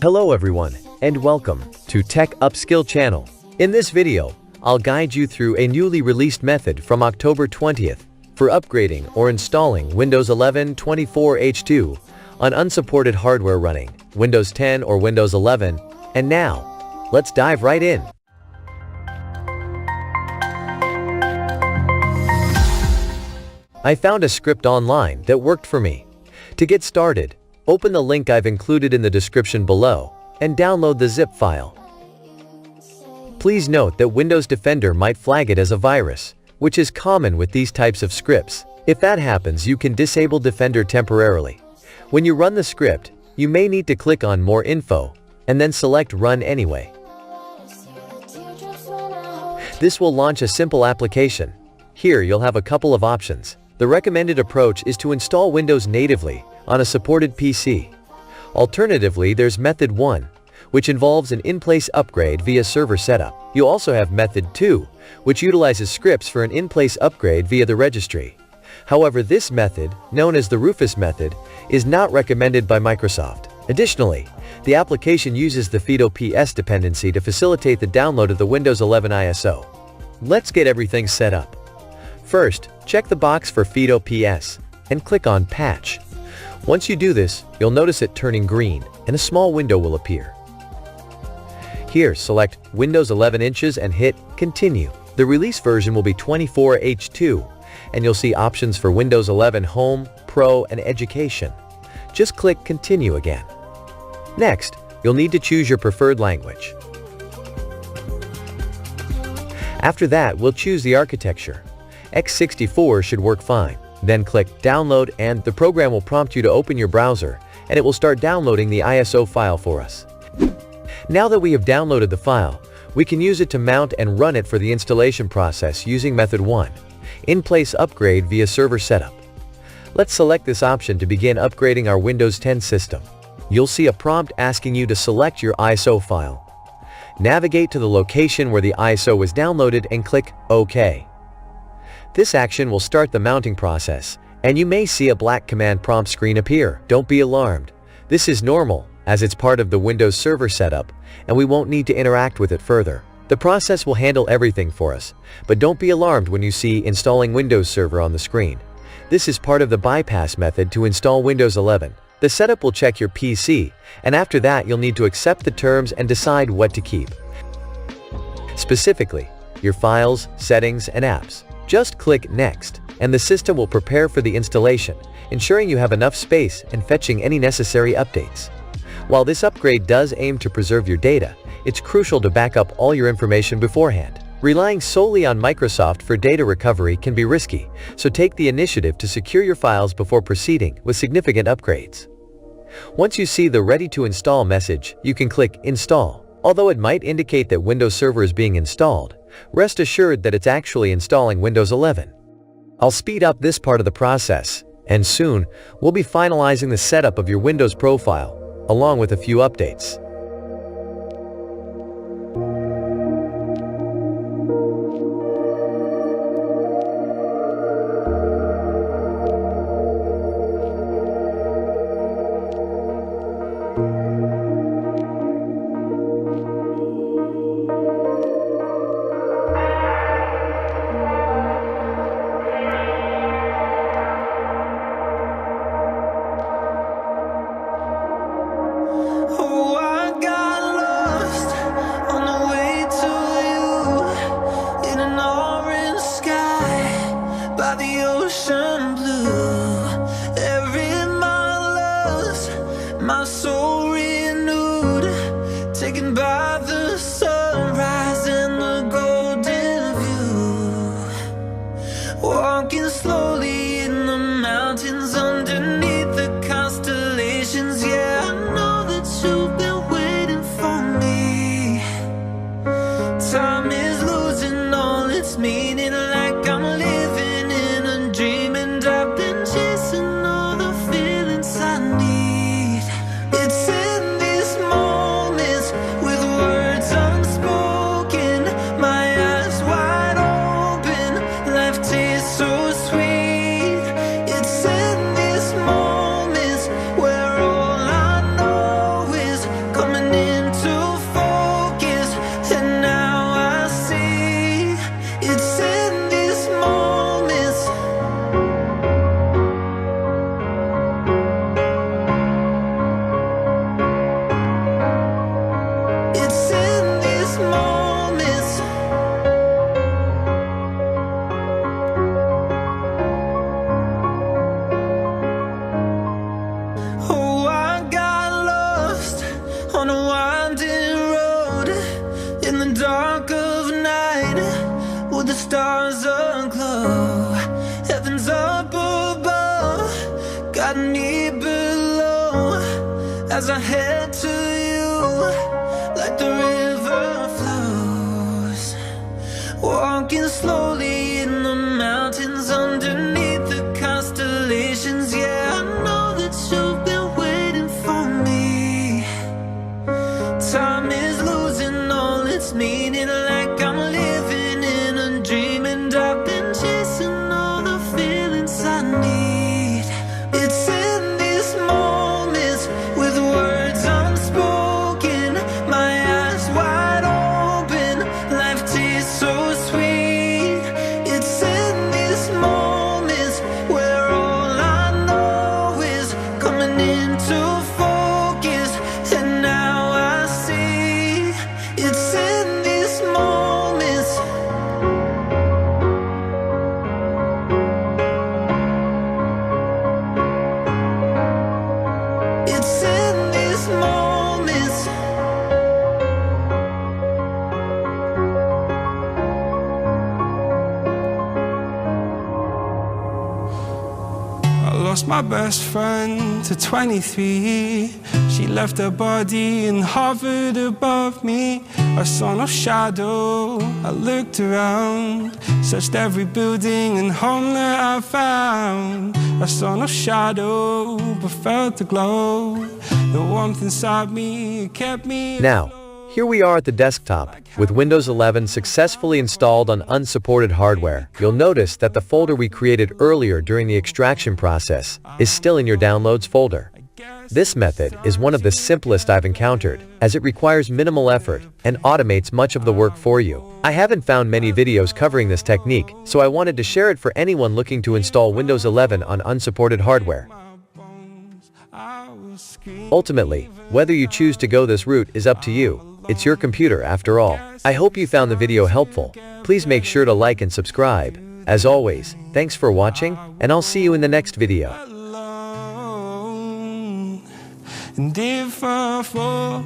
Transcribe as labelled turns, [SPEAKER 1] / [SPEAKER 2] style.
[SPEAKER 1] Hello everyone, and welcome to Tech Upskill channel. In this video, I'll guide you through a newly released method from October 20th for upgrading or installing Windows 11 24H2 on unsupported hardware running Windows 10 or Windows 11. And now, let's dive right in. I found a script online that worked for me. To get started, open the link I've included in the description below and download the zip file. Please note that Windows Defender might flag it as a virus, which is common with these types of scripts. If that happens, you can disable Defender temporarily. When you run the script, you may need to click on More Info and then select Run Anyway. This will launch a simple application. Here you'll have a couple of options. The recommended approach is to install Windows natively on a supported PC. Alternatively, there's Method 1, which involves an in-place upgrade via server setup. You also have Method 2, which utilizes scripts for an in-place upgrade via the registry. However, this method, known as the Rufus method, is not recommended by Microsoft. Additionally, the application uses the FidoPS dependency to facilitate the download of the Windows 11 ISO. Let's get everything set up. First, check the box for FidoPS and click on Patch. Once you do this, you'll notice it turning green and a small window will appear. Here, select Windows 11 inches and hit Continue. The release version will be 24H2, and you'll see options for Windows 11 Home, Pro, and Education. Just click Continue again. Next, you'll need to choose your preferred language. After that, we'll choose the architecture. x64 should work fine. Then click Download and the program will prompt you to open your browser and it will start downloading the ISO file for us. Now that we have downloaded the file, we can use it to mount and run it for the installation process using Method 1, In-Place Upgrade via Server Setup. Let's select this option to begin upgrading our Windows 10 system. You'll see a prompt asking you to select your ISO file. Navigate to the location where the ISO was downloaded and click OK. This action will start the mounting process, and you may see a black command prompt screen appear. Don't be alarmed. This is normal, as it's part of the Windows Server setup, and we won't need to interact with it further. The process will handle everything for us, but don't be alarmed when you see Installing Windows Server on the screen. This is part of the bypass method to install Windows 11. The setup will check your PC, and after that you'll need to accept the terms and decide what to keep. Specifically, your files, settings, and apps. Just click Next, and the system will prepare for the installation, ensuring you have enough space and fetching any necessary updates. While this upgrade does aim to preserve your data, it's crucial to back up all your information beforehand. Relying solely on Microsoft for data recovery can be risky, so take the initiative to secure your files before proceeding with significant upgrades. Once you see the Ready to Install message, you can click Install. Although it might indicate that Windows Server is being installed, rest assured that it's actually installing Windows 11. I'll speed up this part of the process, and soon, we'll be finalizing the setup of your Windows profile, along with a few updates.
[SPEAKER 2] Oh, stars aglow. Heaven's up above, got me below. As I head to you, like the river flows. Walking slowly in the mountains underneath the constellations. Yeah, I know that you've been waiting for me. Time is losing all its meaning, like I'm living in a dream, and I've been chasing all the feelings I need. It's in these moments with words unspoken, my eyes wide open, life tastes so sweet. It's in these moments where all I know is coming into focus, and now I see. It's in these moments. It's in these moments. I lost my best friend to 23. She left her body and hovered above me. I saw no shadow, I looked around, searched every building and home that I found. I saw no shadow, but felt the glow. The warmth inside me kept me.
[SPEAKER 1] Now, here we are at the desktop, with Windows 11 successfully installed on unsupported hardware. You'll notice that the folder we created earlier during the extraction process is still in your Downloads folder. This method is one of the simplest I've encountered, as it requires minimal effort and automates much of the work for you. I haven't found many videos covering this technique, so I wanted to share it for anyone looking to install Windows 11 on unsupported hardware. Ultimately, whether you choose to go this route is up to you. It's your computer after all. I hope you found the video helpful. Please make sure to like and subscribe. As always, thanks for watching, and I'll see you in the next video.
[SPEAKER 2] And if I fall,